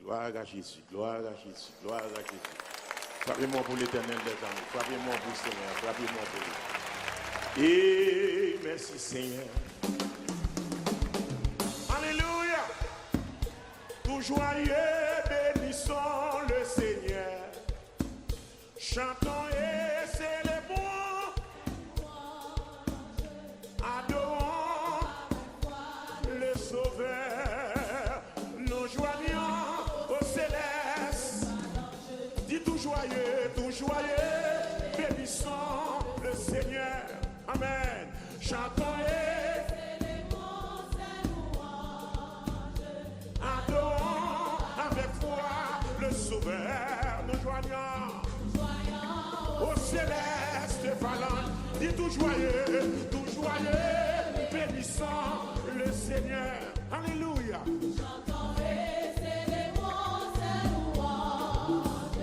Gloire à Jésus, gloire à Jésus, gloire à Jésus. Frappez-moi pour l'éternel des amis, frappez-moi pour le Seigneur, frappez-moi pour lui. Et merci Seigneur. Alléluia. Tout joyeux, bénissons le Seigneur. Chantons et célébrons. Adorons le Sauveur. Nous joignons au céleste. Dis tout joyeux, bénissons le Seigneur. Amen. Chantons et célébrons ses louanges. Adorons avec foi le Sauveur. Nous joignons au céleste phalange. Dis tout joyeux, bénissons le Seigneur. Alléluia. Chantons et célébrons ses louanges.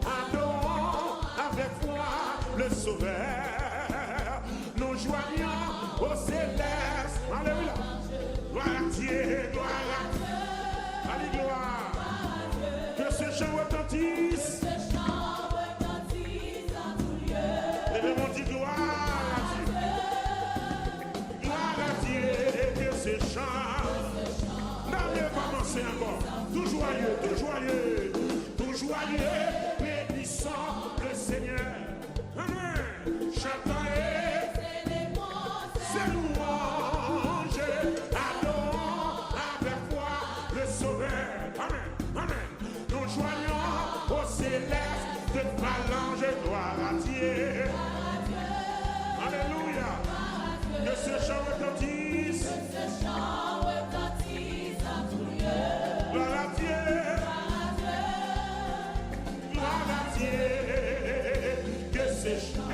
Adorons avec foi le Sauveur. Nous joignons au céleste. Alléluia. Gloire à Dieu, gloire à Dieu. Allez, gloire. Que ce chant retentisse. Levez-moi, dit gloire à Dieu. Gloire à Dieu, que ce chant. N'allez pas penser encore. Tout joyeux, bénissons le Seigneur. Amen. Chantons et ses louanges. Adorons avec foi le Sauveur. Amen, amen. Nous joignons au céleste de phalange. Gloire à Dieu. Alléluia. Que ce chant retentisse. Gloire à Dieu. Gloire à Dieu. Que ce chant.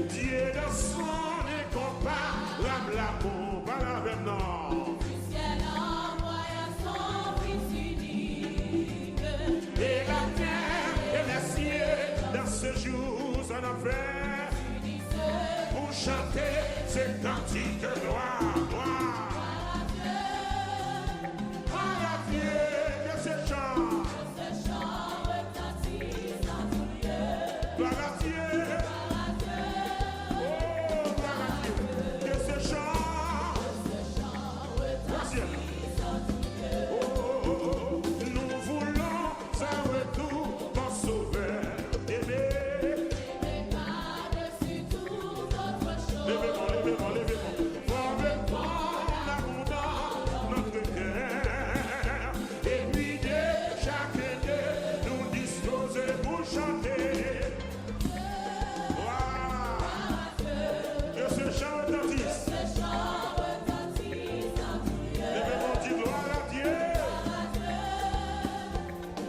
Dieu dans son incomparable amour. Par la même nom. Et la terre et les cieux dans ce jour en enfer pour chanter cette cantique de gloire, gloire. Gloire à Dieu, que ce chant. Gloire à Dieu. Oh, gloire à Dieu. Que ce chant. Merci. Oh, nous voulons un retour, mon Sauveur aimé. Levez-moi. Formez-moi l'abondance notre cœur. Et puis de chaque Dieu nous disposer pour chanter. Wow. Que ce chant retentisse. Levez-moi, dis gloire à Dieu.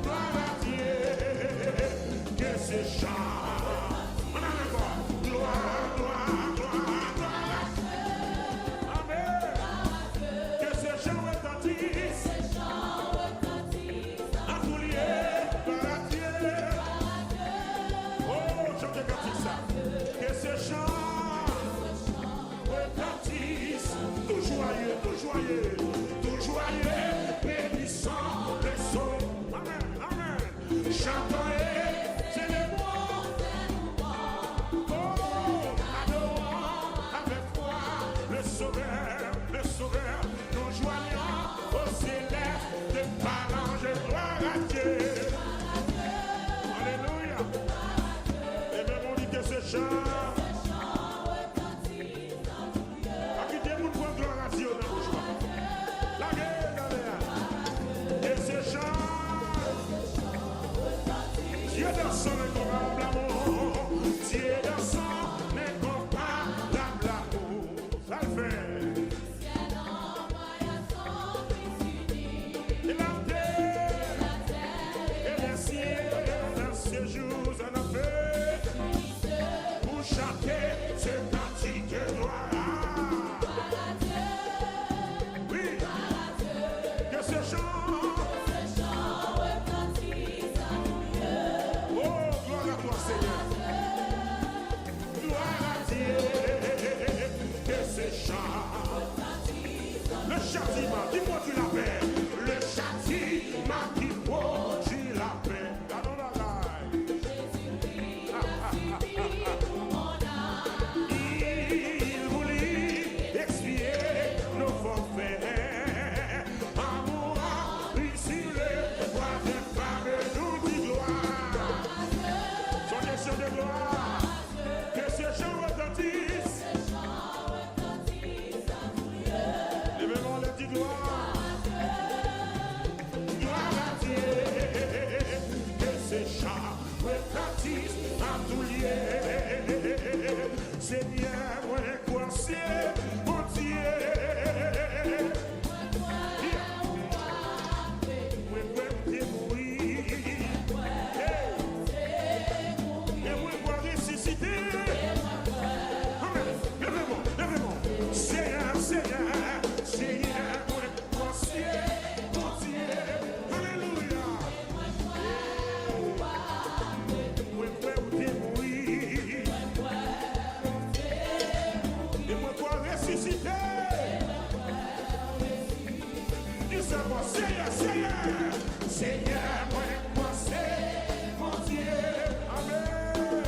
Gloire à Dieu. Que ce chant. On a encore. Gloire, gloire, gloire, gloire. Amen. Que ce chant retentisse. En tout lieu, gloire à Dieu. Oh, chantez cantique ça. Que ce chant retentisse. Tout joyeux, bénissons le Sauveur. Amen, amen. Chantons et célébrons. Oh, adorons avec foi le Sauveur. Nous joignons au céleste de phalange. Gloire à Dieu. Alléluia. Et même on dit que ce chant. À qui Dieu nous prend gloire à Dieu dans le choix. La guerre, et ce chant. châtiment qui produit la paix. Le châtiment qui produit la paix. Allons la laille. Il voulait expier nos forfaits. Amour, ici le troisième femme nous dit gloire. Son question de gloire. Que ces chants retentissent. Levez-moi le dit gloire. Gloire à Dieu. Que ces chants retentissent en tout lieu. Seigneur, moi, quoi c'est, mon Dieu. Moi, t'es mourir. Et moi, quoi ressusciter. Amen. Levez-moi. Seigneur, moi, quoi c'est, mon Dieu. Alléluia. Moi, t'es mourir. Et moi, quoi ressusciter. Dis-moi, Seigneur, moi, quoi c'est, mon Dieu. Amen.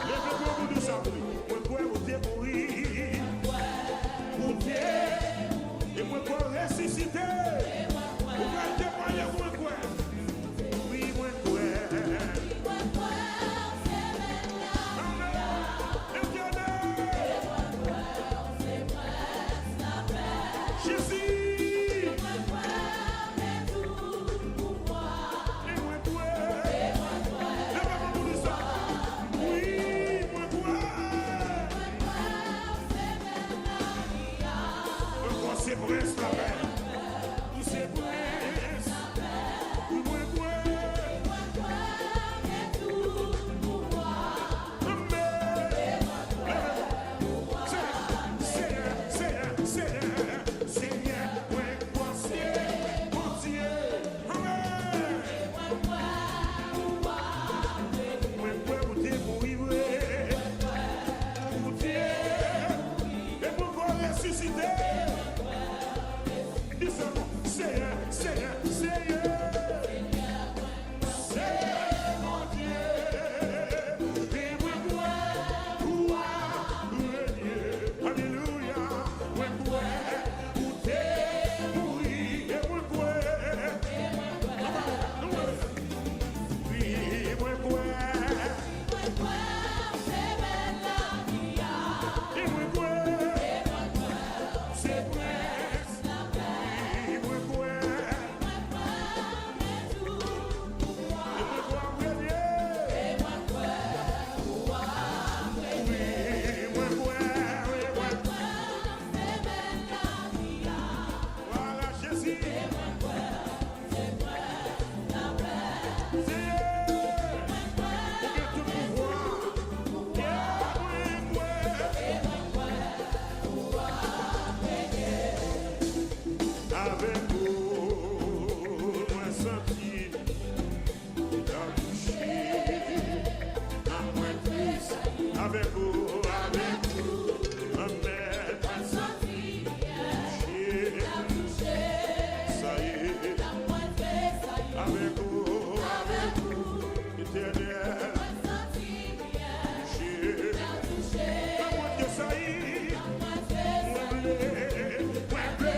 Levez-moi, vous nous savez. Moi, quoi vous t'es mourir. Mon Dieu. Et moi, quoi ressusciter. Vous pouvez témoigner, moi, quoi. Oui, moi, quoi. Amen. Éternel. Jésus. Et moi, quoi. Levez-moi, vous nous savez. Oui, moi, quoi. Moi, c'est prince la paix. Nous, c'est prince. Oui, moi, quoi. Seigneur, moi, quoi c'est, mon Dieu. Amen. Moi, quoi, vous t'es mourir. Mon Dieu. Et pourquoi ressusciter? Dis-moi, Seigneur. Seigneur, mon Dieu. Et moi, quoi, le Dieu. Alléluia. Moi, quoi, vous t'es mourir. Et moi, quoi. Oui, moi, quoi. Et moi, quoi. C'est presque. Oui, moi, quoi. Et moi, quoi, oui, Dieu. Oui, moi, quoi. Voilà, Jésus. Avec vous, moi senti la toucher, à moi plus. Avec vous, ma mère, toucher, ça y est. Avec vous, éternel, toucher, à moi que ça y est. Moi blé,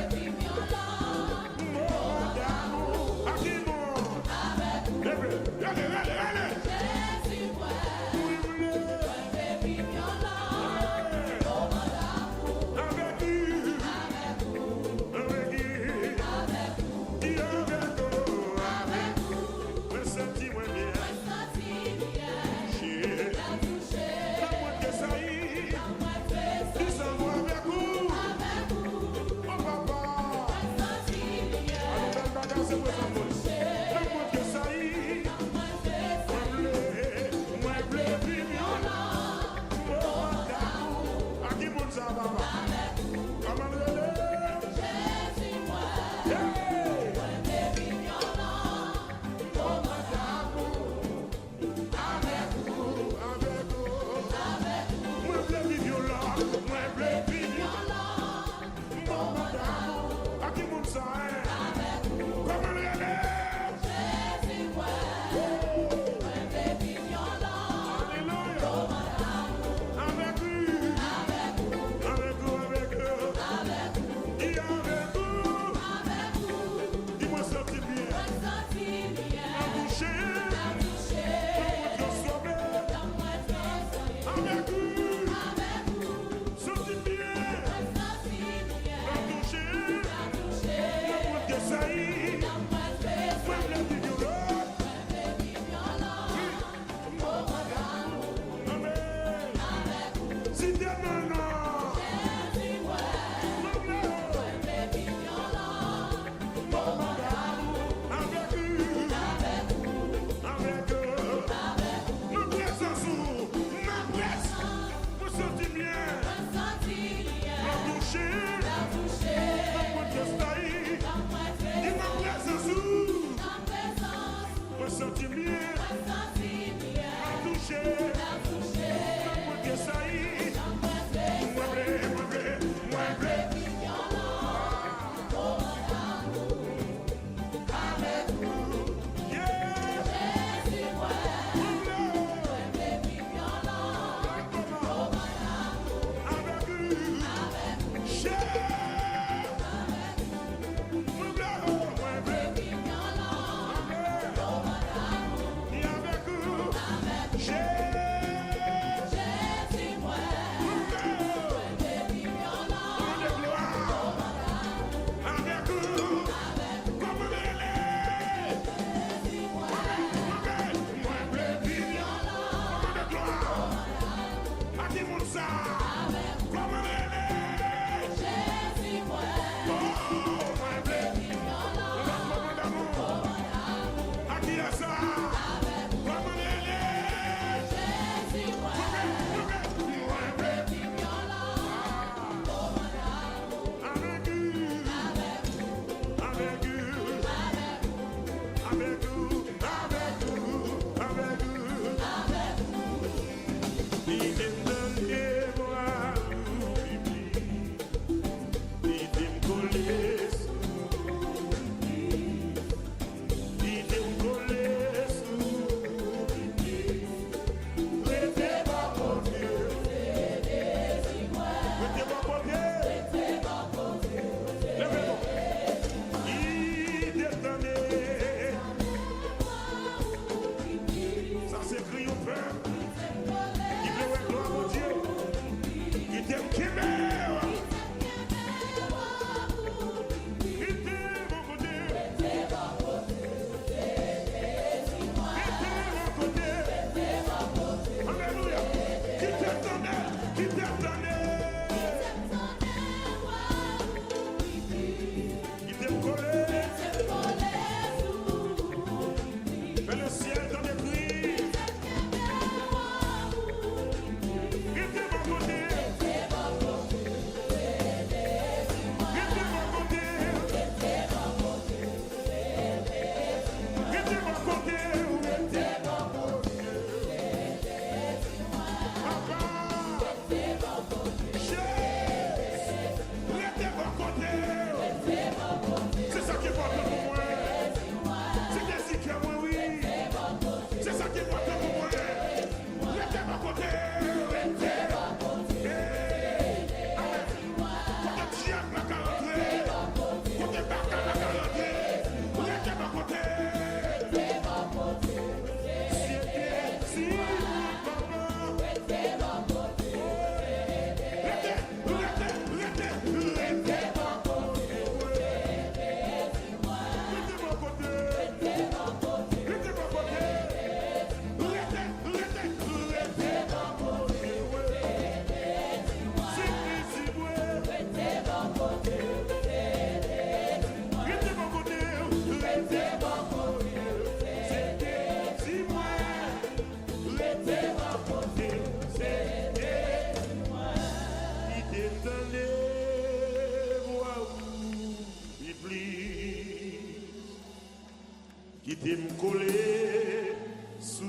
Quitter me coller sous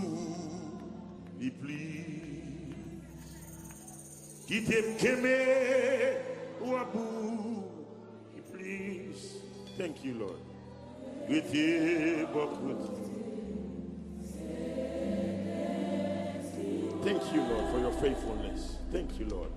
les plis. Quitter me quaimer ou à bout. Please. Thank you, Lord. Thank you, Lord, for your faithfulness. Thank you, Lord.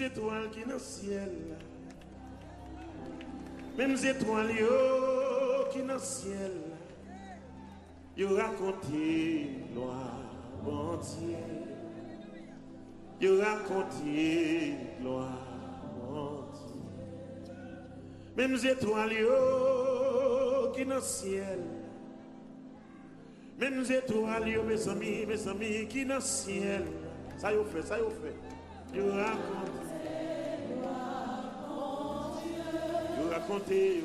Étoiles qui dans le ciel, mêmes étoiles qui dans le ciel, yo raconté gloire bon Dieu, yo raconté gloire bon Dieu, mêmes étoiles qui dans le ciel, mêmes étoiles mes amis qui dans le ciel, ça y fait, yo raconté. Raconter.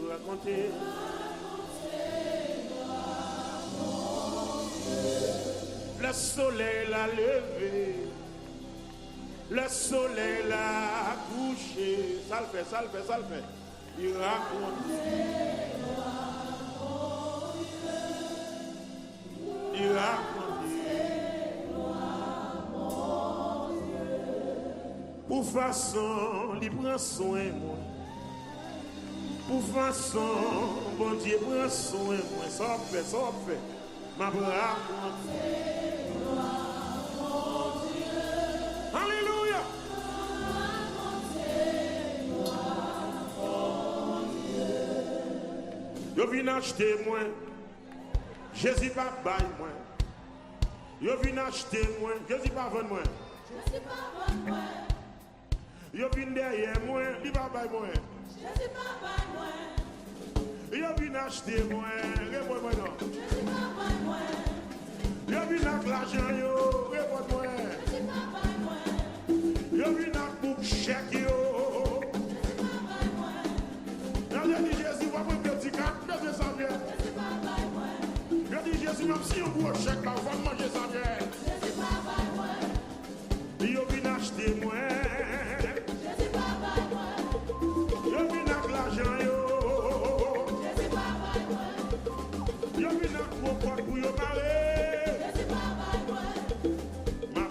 Le soleil l'a levé, le soleil l'a couché. Ça le fait. Il raconte. Pour façon, il prend soin de moi. Pour façon, bon Dieu, prends soin de moi. Ça fait. Ma raconte. Alléluia. Yo vin acheter moi. Jésus pas bail moi. Yo vin acheter moi. Jésus pas vendre moi. Yo vin derrière moi, il va bail moi. Yo vin acheter moi, réponds-moi non. Yo vin avec l'argent yo, réponds-moi. Yo vin avec bouc chèque yo. Yo dit Jésus va prendre petit cap, mais ça vient. Yo dit Jésus même si on gros chèque là, on va manger ça vient. Yo vin acheter moi. Pour yo parler, ma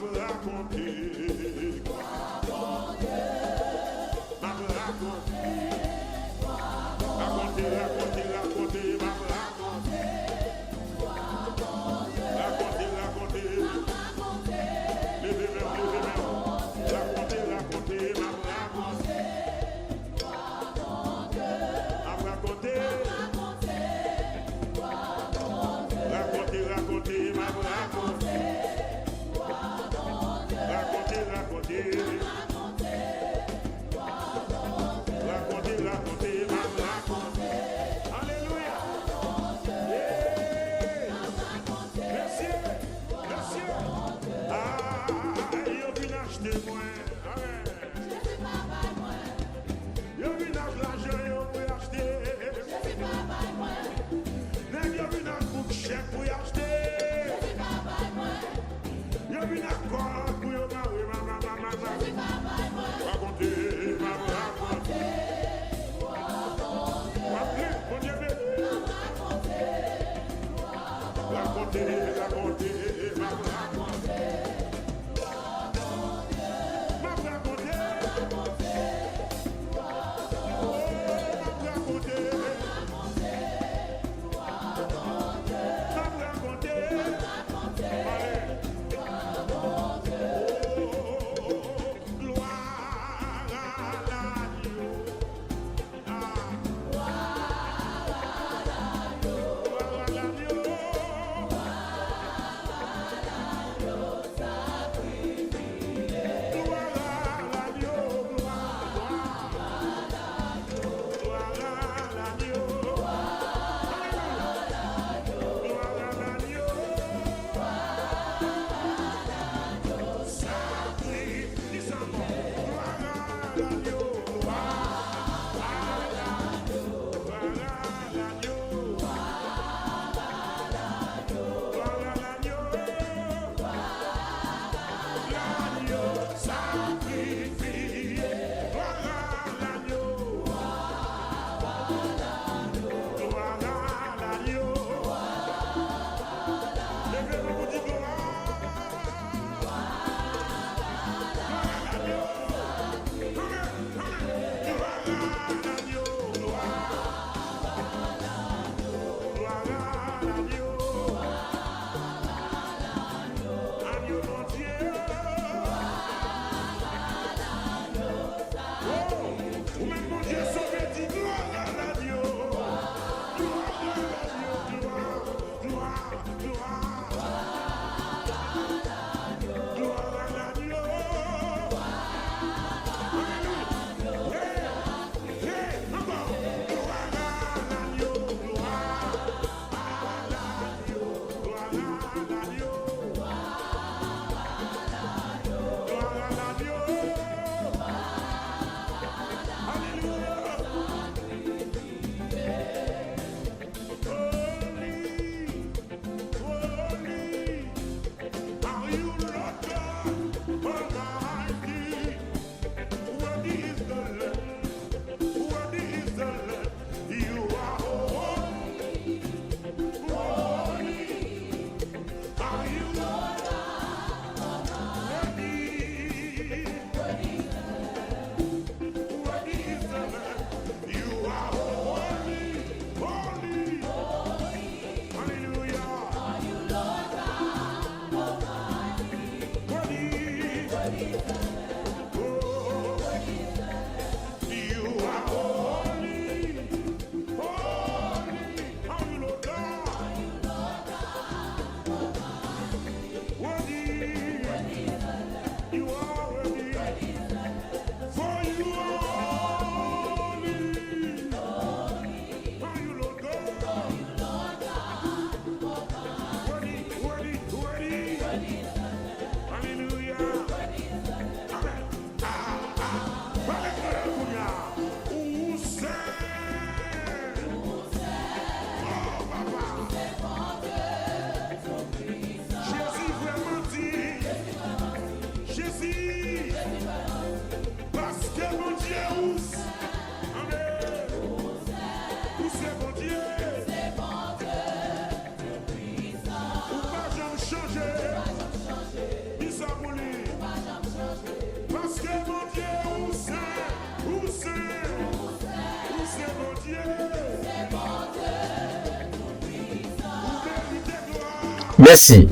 Merci.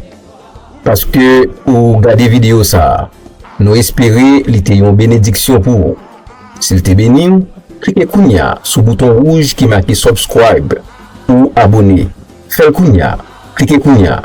Parce que ou regardez vidéo ça, nous espérer li te yon bénédiction pour vous. S'il te béni, cliquez kounya sur le bouton rouge qui marque subscribe ou abonner. Faites kounya, cliquez kounya.